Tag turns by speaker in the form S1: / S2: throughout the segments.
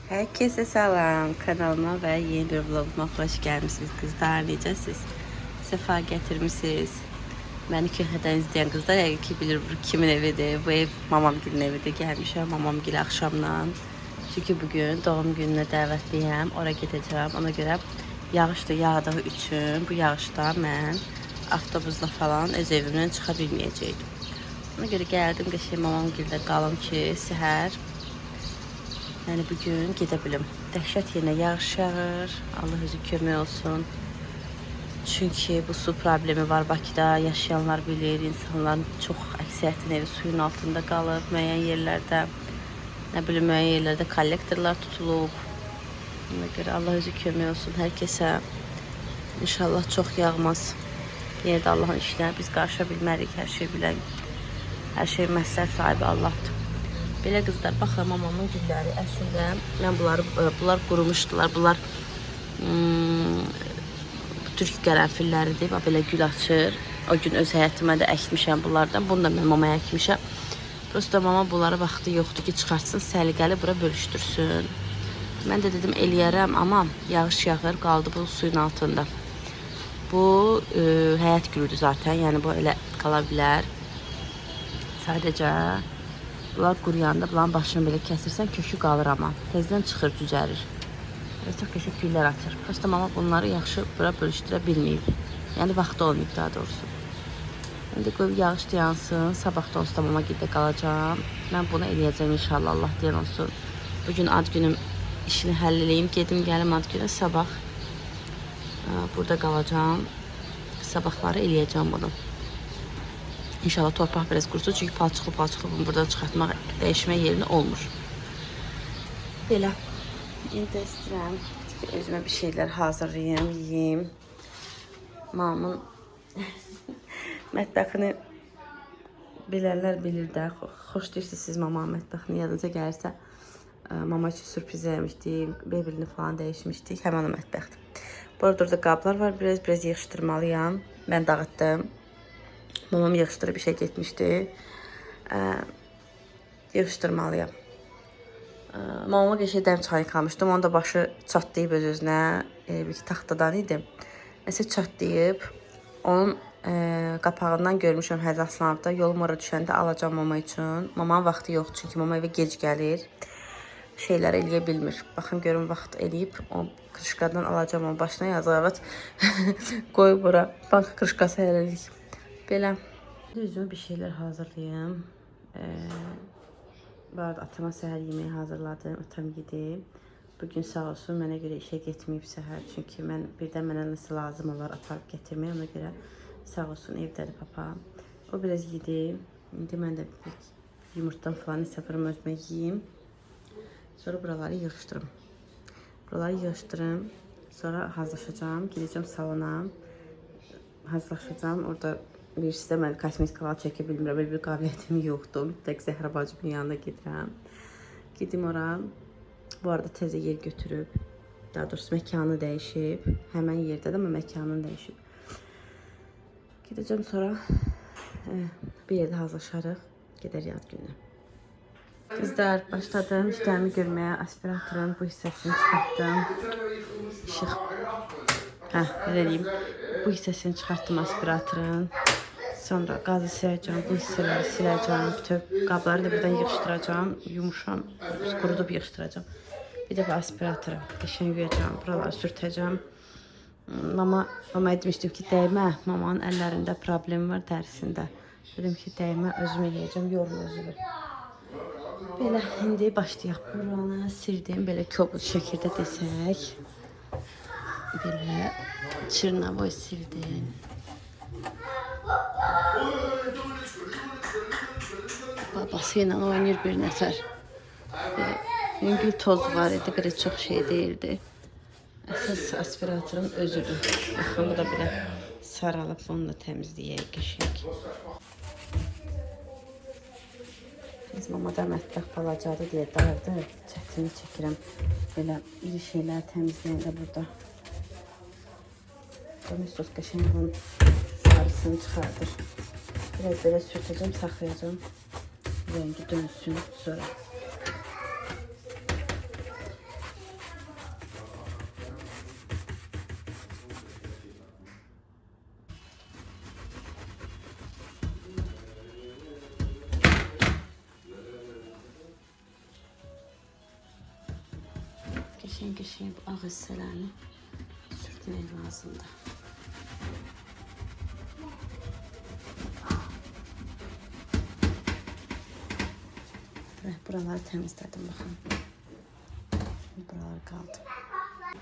S1: Herkese salam, kanalıma və yeni bir vloguma xoş gəlmişsiniz qızlar, necəsiz? Səfa gətirmişsiniz. Məni köhnədən izləyən qızlar yəqin ki bilir bu kimin evidir. Bu ev mamamgilin evidir. Gəlmişəm mamamgil axşamdan. Çünki bugün doğum gününə dəvətliyəm. Ora gedəcəm. Ona görə yağışda yağdığı üçün bu yağışda mən avtobusla falan öz evimdən çıxa bilməyəcəydim. Ona görə gəldim qəşəng mamamgildə qalım ki səhər. Yəni bugün gedə bilim. Dəhşət yenə yağış yağır. Allah özü kömək olsun. Çünki bu su problemi var Bakıda. Yaşayanlar bilir. İnsanların çox əksəriyyətin evi suyun altında qalır. Müəyyən yerlərdə, nə bilim, müəyyən yerlərdə kollektorlar tutulub. Ona görə Allah özü kömək olsun hər kəsə. İnşallah çox yağmaz. Yenə də Allahın işinə biz qarışa bilmərik. Hər şey bilən, hər şey məsləhət sahibi Allahdır. Belə qızlar, baxın mamamın gülləri. Əslində mən bunlar qurumuşdular. Bunlar türk qərənfilləridir. Bax belə gül açır. O gün öz həyətimə də əkmişəm bunlardan. Bunu da mən mamaya əkmişəm. Prosta mama bunlara vaxtı yoxdur ki, çıxartsın, səliqəli bura bölüşdürsün. Mən də dedim eləyərəm, amma yağış yağır, qaldı bu suyun altında. Bu həyət gülüdür zaten. Yəni bu elə qala bilər. Sadəcə bunlar quruyanda bunların başını belə kəsirsən, kökü qalır amma. Tezdən çıxır, cücərir. Və çox qəşəng güllər açır. Prosta mama bunları yaxşı bura bölüşdürə bilməyib. Yəni vaxtı olmayıb daha doğrusu. İndi qoyub yağış yansın. Sabah da onsuz da mama gildə qalacağım. Mən bunu eləyəcəm inşallah, Allah deyən olsun. Bugün ad günüm işini həll eləyim. Gedim gəlim ad günə. Sabah burada qalacağım. Sabahları eləyəcəm bunu. İnşallah torpaq biraz qurusun. Çünki palçıqlı bunu buradan çıxartmaq, dəyişmək yerini olmur. Belə. İndi istəyirəm ki, özümə bir şeylər hazırlayayım, yiyeyim. Mamamın mətbəxini bilənlər bilir də. Xoş deyirsiniz mamamın mətbəxini yadınıza gəlirsə. Mama üçün sürpriz eləmişdik. Bebelini falan dəyişmişdik. Həmən o mətbəxdir. Bu arada orada qablar var. Biraz yığışdırmalıyam. Mən dağıtdım. Mamam yığışdırıb işə getmişdi. Yığışdırmalıyam. Mamama qəşəng dəm çayı kalmışdım. Onun da başı çatlayıb öz-özünə. Bir taxtadan idi. Nəsə çatlayıb. Onun qapağından görmüşəm Həzaslanabda. Yolum ora düşəndə alacam mama üçün. Mamanın vaxtı yoxdur. Çünki mama evə gec gəlir. Şeylər eləyə bilmir. Baxın görün vaxt eləyib. O krışqadan alacam onun başına yazıq. Qoyub bura. Banka krışqası elədik. Belə. Düzümə bir şeylər hazırlayayım. Bu arada atama səhər yeməyi hazırladım. Atam yedi. Bugün sağ olsun mənə görə işə getməyib səhər. Çünki birdən mənə nəsə lazım olar aparıb gətirməyə. Ona görə sağ olsun evdədir papa. O biraz yedi. İndi mən də yumurtadan falan səfərim özümə yiyeyim. Sonra buraları yığışdırım. Sonra hazırlaşacağım. Gidəcəm salona. Hazırlaşacağım. Orada bilirsiniz də mən kosmetikalar çəkə bilmirəm. Belə bir qabiliyyətim yoxdur. Tək Zəhra bacımın yanına gedirəm. Gedim ora. Bu arada təzə yer götürüb. Daha doğrusu məkanı dəyişib. Həmən yerdədir, amma məkanını dəyişib. Gedəcəm sonra bir yerdə hazırlaşarıq. Gedərik ad gününə. Qızlar, başladım işlərimi görməyə. Aspiratorun bu hissəsini çıxartdım. İşıq. Belə deyim. Bu hissəsini çıxartdım aspiratorun. Sonra qazı siləcəm, bu hissələri siləcəm. Bütün qabları da buradan yığışdıracağım. Yumuşam, qurudub yığışdıracağım. Bir də bu aspiratora qəşəng yuyacağım. Buraları sürtəcəm. Mama demişdim ki, dəymə. Mamanın əllərində problem var, dərisində. Dedim ki, dəymə, özüm eləyəcəm, yorma özümü. Belə, indi başlayaq. Buranı sildim, belə kobud şəkildə desək. Belə, çırnavoy sildim. Babası ilə oynayır bir nəfər. Yüngül toz var idi, belə çox şey deyildi. Əsas aspiratorun özüdür. Baxın, bu da belə saralıb, onu da təmizləyək, qəşəng. Biz mamada mətbəx balacadır deyə dardı. Çətini çəkirəm. Belə iri şeyləri təmizləyəndə burada. Domestos qəşəng onun sarısını çıxardır. Biraz belə sürtəcəm, saxlayacağım. Rengi dönsün sonra. Qəşəng bu ağ hissələrini sürtmək lazımdır. Buraları təmizlədim, baxın. Buralar qaldı.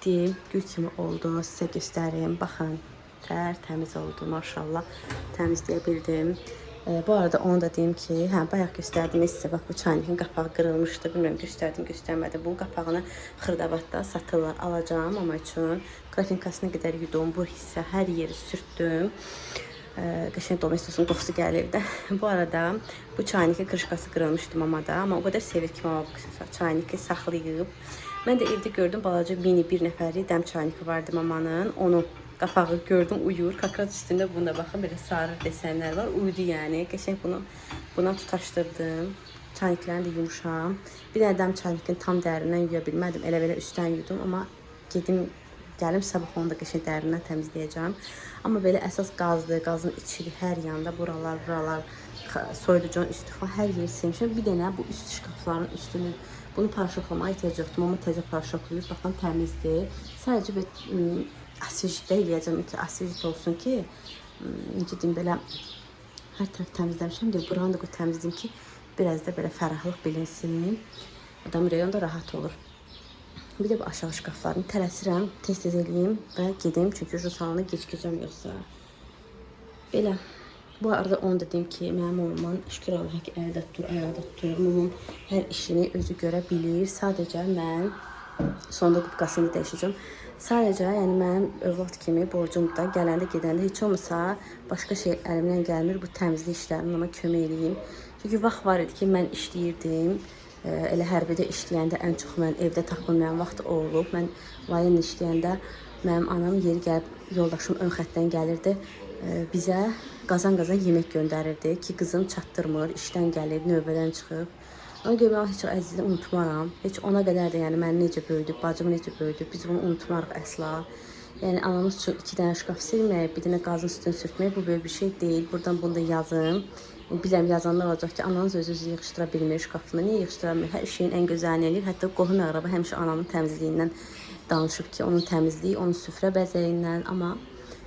S1: Deyim, gül kimi oldu, sizə göstərim. Baxın, təmiz oldu, maşallah. Təmizləyə bildim. Bu arada onu da deyim ki, bayaq göstərdim sizə, bax bu çaynikin qapağı qırılmışdı. Bilmirəm, göstərmədim. Bunun qapağını Xırdavatda satırlar, alacağım ama üçün. Qrafinkasına qədər yudum, bu hissə hər yeri sürtdüm. Qəşəng domestosun qoxusu gəlir də. Bu arada bu çaynikin qırışqası qırılmışdı mamada, amma o qədər sevir ki, mama bu çayniki saxlayıb. Mən də evdə gördüm, balaca mini bir nəfərlik dəm çayniki vardı mamanın. Onun qapağı gördüm, uyur. Kakrat üstündə bunda baxın, belə sarı desenlər var. Uyudu yəni. Qəşəng buna tutaşdırdım. Çayniklərini də yumuşam. Bir dənə dəm çaynikin tam dərindən yuya bilmədim. Elə-belə üstdən yudum, amma gəlim sabah onu da qəşəng dərindən təmizləyəcəm. Amma belə əsas qazdır, qazın içi hər yanda, buralar, soyuducunun üstü falan hər yeri silmişəm. Bir dənə bu üst şkafların üstünü, bunu parşoklamağa ehtiyac yoxdur. Amma təzə parşoklayıb, baxın təmizdir. Sadəcə bir asvejitdə eləyəcəm ki, asvejit olsun ki, necə deyim, belə hər tərəf təmizləmişəm deyə buranı da təmizləyim ki, biraz da belə fərahlıq bilinsin. Adam reyonda rahat olur. Bir də bu aşağı şkaflarını tələsirəm, tez-tez eləyim və gedim, çünki şu salona gecikəcəm yoxsa. Belə, bu arada onu da deyim ki, mənim mamam şükür Allah'a ki, ayaqda tutur. Mamam hər işini özü görə bilir. Sadəcə mən sonda qubqasını dəyişəcəm. Sadəcə, yəni mənim övlad kimi borcumda gələndə gedəndə heç olmasa başqa şey əlimdən gəlmir. Bu təmizlik işlərini ona kömək eləyim. Çünki vaxt var idi ki, mən işləyirdim. Elə hərbidə işləyəndə ən çox mən evdə tapılmayan vaxt olub. Mən vayen işləyəndə mənim anam yeri gəlib yoldaşım ön xəttdən gəlirdi. Bizə qazan-qazan yemək göndərirdi ki, qızım çatdırmır, işdən gəlib, növbədən çıxıb. Ona görə mən heç əzizini unutmaram. Heç ona qədər də yəni məni necə böyüdüb, bacımı necə böyüdüb, biz bunu unutmarıq əsla. Yəni anamız üçün 2 dənə şkaf silmək, bir dənə qazın üstünü sürtmək bu böyük bir şey deyil. Buradan bunu da yazın. Biləm yazanlar olacaq ki, ananız özünüzü yığışdıra bilmir şkafını. Niyə yığışdıra bilmir? Hər şeyin ən gözəlini eləyir. Hətta qohum əqraba həmişə anamın təmizliyindən danışıb ki, onun təmizliyi, onun süfrə bəzəyindən. Amma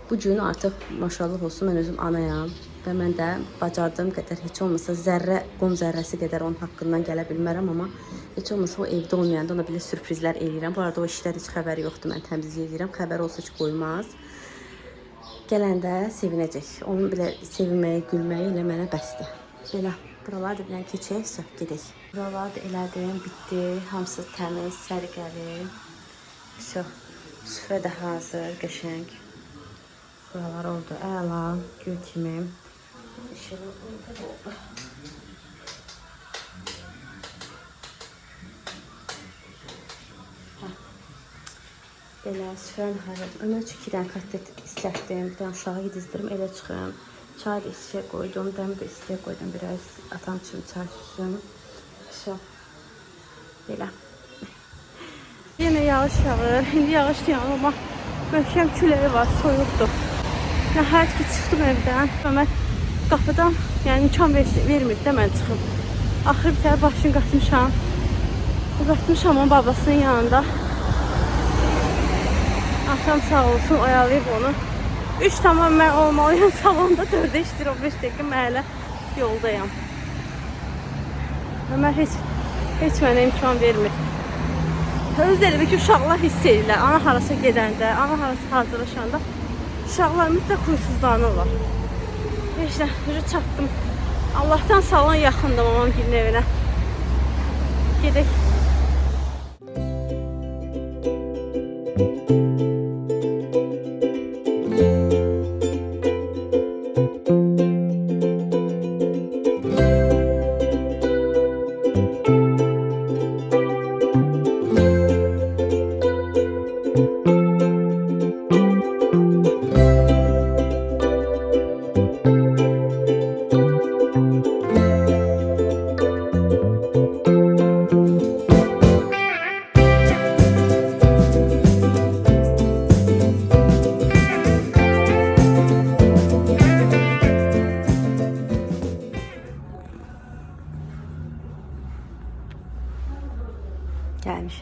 S1: bu gün artıq maşallah olsun, mən özüm anayam və mən də bacardığım qədər heç olmasa zərrə, qum zərrəsi qədər onun haqqından gələ bilmərəm, amma heç olmasa o evdə olmayanda ona belə sürprizlər eləyirəm. Bu arada o işlər heç xəbəri yoxdur, mən təmizlik edirəm. Xəbəri olsa heç qoymaz. Gələndə sevinəcək. Onun belə sevinməyi, gülməyi elə mənə bəsdir. Belə, buralar da bilən keçək, gedək. Buralar da elədim, bitdi. Hamısı təmiz, sərgəli. Süfrə də hazır, qəşəng. Buralar oldu, əla, gül kimi. İşığı oldu. Belə süfrəni hazırladım. Ömür üçün 2 dənə kotlet istətdim. Bir dənə uşağı yedizdirim, elə çıxıram. Çay da istiyə qoydum, dəmi də istiyə qoydum. Biraz atam üçün çay süsün. Belə. Yenə yağış yağır. İndi yağış yağır, amma möhkəm küləyi var, soyuqdur. Nəhayət ki, çıxdım evdən. Ömər qapıdan, yəni imkan vermir də mən çıxım. Axır bir təhər başını qatmışam. Uzatmışam onun babasının yanında. Atam sağ olsun, oyalayıb onu. 3 tamam mən olmalıyım salonda, 4'e işdir, 15 dəqiqə mən hələ yoldayam. Ömər heç mənə imkan vermir. Özləri ki, uşaqlar hiss edirlər. Ana harasa gedəndə, ana harasa hazırlaşanda uşaqlar mütləq huysuzlanırlar. İşte, çatdım. Allah'tan salon yaxındır mamam gilin evinə. Gedək.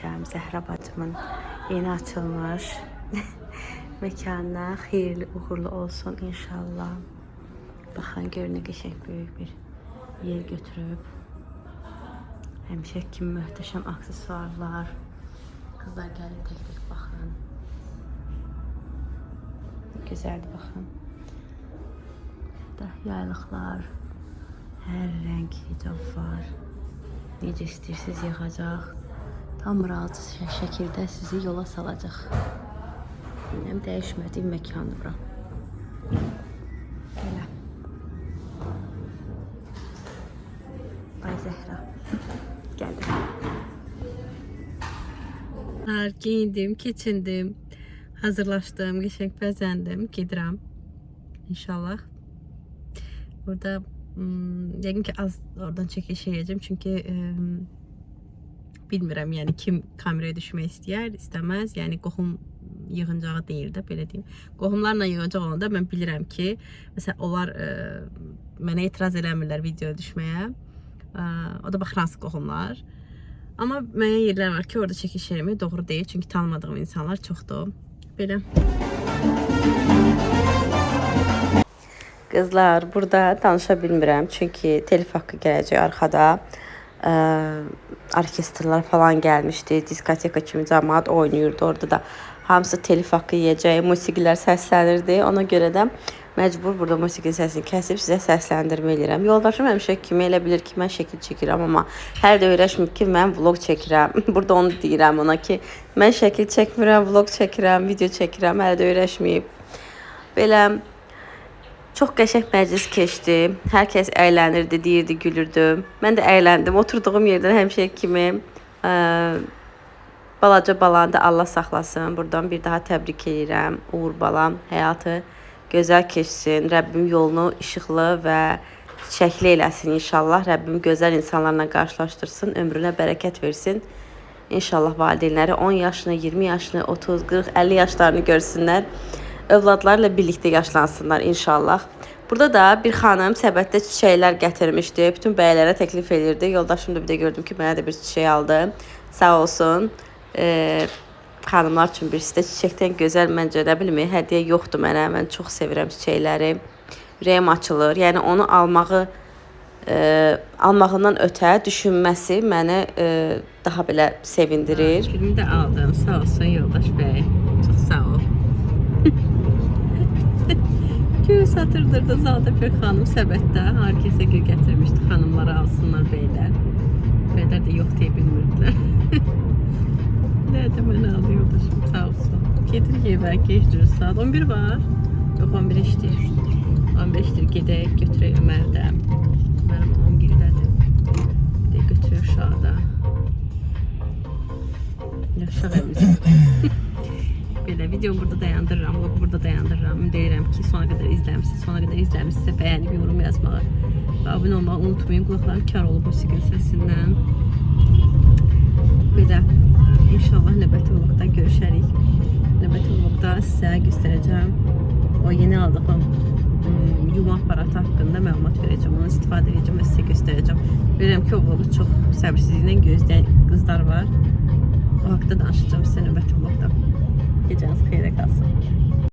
S1: gəlmişəm Zəhra bacımın yeni açılmış mekanına. Xeyirli, uğurlu olsun inşallah. Baxın, görün nə qəşəng böyük bir yer götürüb. Həmişə kimi möhtəşəm aksesuarlar. Kızlar gəlin tek baxın. Güzeldir baxın. Da yaylıqlar, hər rəng hicab var. Necə istəyirsiniz yığacaq. Tam razı şəkildə sizi yola salacaq. Həm dəyişmədiyi məkandır bura. Belə. Ay Zəhra. Gəldim. Giyindim, keçindim. Hazırlaşdım, qəşəng bəzəndim. Gedirəm. İnşallah. Burada yəqin ki az oradan çəkiş edəcəm. Çünki bilmirəm, yəni kim kameraya düşmək istəyər, istəməz. Yəni qohum yığıncağı deyil də, belə deyim. Qohumlarla yığıncaq olanda mən bilirəm ki, məsələn, onlar mənə etiraz eləmirlər videoya düşməyə. O da baxır hansı qohumlar. Amma mənə yerlər var ki, orada çəkiş eləmək doğru deyil. Çünki tanımadığım insanlar çoxdur. Belə. Qızlar, burada danışa bilmirəm. Çünki telif haqqı gələcək arxada. Orkestrlar falan gəlmişdi. Diskoteka kimi cəmaət oynayırdı. Orada da hamısı telif haqqı yeyəcək. Musiqilər səslənirdi. Ona görə də məcbur burada musiqi səsini kəsib sizə səsləndirmə edirəm. Yoldaşım həmişə kimi elə bilir ki, mən şəkil çəkirəm, amma hər də öyrəşməyib ki, mən vlog çəkirəm. Burada onu deyirəm ona ki, mən şəkil çəkmirəm, vlog çəkirəm, video çəkirəm, hər də öyrəşməyib. Belə çox qəşəng məclis keçdi. Hər kəs əylənirdi, deyirdi, gülürdü. Mən də əyləndim. Oturduğum yerdən həmişə kimi balaca balanı da Allah saxlasın. Buradan bir daha təbrik edirəm. Uğur balam, həyatı gözəl keçsin. Rəbbim yolunu işıqlı və çiçəkli eləsin inşallah. Rəbbim gözəl insanlarla qarşılaşdırsın. Ömrünə bərəkət versin. İnşallah valideynləri 10 yaşını, 20 yaşını, 30, 40, 50 yaşlarını görsünlər. Övladlarla birlikdə yaşlansınlar inşallah. Burada da bir xanım səbətdə çiçəklər gətirmişdi. Bütün bəylərə təklif edirdi. Yoldaşım da bir də gördüm ki, mənə də bir çiçək aldı. Sağ olsun. Xanımlar üçün bir sizdə çiçəkdən gözəl məncə də bilmir. Hədiyyə yoxdur mənə. Mən çox sevirəm çiçəkləri. Ürəyim açılır. Yəni onu almağından ötə düşünməsi məni daha belə sevindirir. Gülümü də aldım. Sağ olsun yoldaş bəy. Çox sağ ol. Gül satırdırdı zalda bir xanım səbətdə. Hər kəsə gül gətirmişdi. Xanımlara alsınlar beylər. Beylər də yox deyə bilmirdilər. Nədə mənə aldı yoldaşım, sağ olsun. Gedir evə, gecdir, saat 11 var. Yox, 11 işdir. 15-dir, gedək, götürək Ömərdə. Ömərim 11-dədir. Gedək, götürək uşaqda. Yaşaq evimizdə. Belə videomu burada dayandırıram, vlogu burada dayandırıram. Deyirəm ki, sona qədər izləmişsinizsə bəyənib yorum yazmağı və abunə olmağı unutmayın. Qulaqlarım kar olub musiqinin səsindən. Belə inşallah növbəti vlogda görüşərik. Növbəti vlogda sizə göstərəcəm. O yeni aldığım yuma aparatı haqqında məlumat verəcəm. Onu istifadə edəcəm və sizə göstərəcəm. Bilirəm ki, o vlogu çox səbirsizliklə gözləyən qızlar var. O haqda danışacağım sizə növbəti vlogda. Gecəniz xeyrə qalsın.